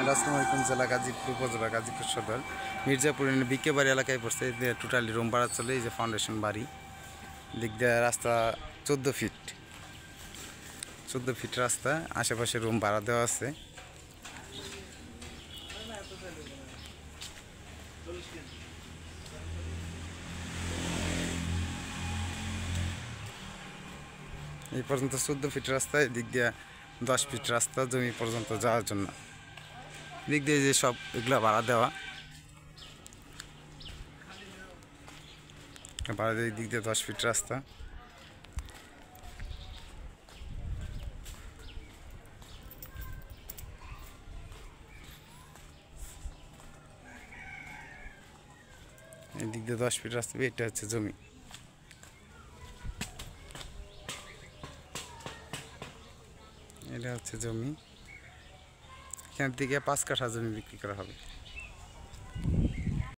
রাজকুমারীগঞ্জ জেলা গাজীপুর উপজেলা গাজীপুর সদর মির্জাপুর বিকে বাড়ি এলাকায় পড়ছে। টোটালি রুম ভাড়া চলে। এই যে ফাউন্ডেশন বাড়ি, দিক দিয়ে রাস্তা 14 ফিট, 14 ফিট রাস্তা। আশেপাশে রুম ভাড়া দেওয়া আছে। এই পর্যন্ত 14 ফিট রাস্তা, এদিক দিয়ে 10 ফিট রাস্তা জমি পর্যন্ত যাওয়ার জন্য। দিক দিয়ে যে সব এগুলো ভাড়া দেওয়া, ভাড়া দিয়ে দিক দিয়ে 10 ফিট রাস্তা। এদিক দিয়ে 10 ফিট রাস্তা, এটা হচ্ছে জমি। এটা হচ্ছে জমি। এখান থেকে 5 কাঠা জমি বিক্রি করা হবে।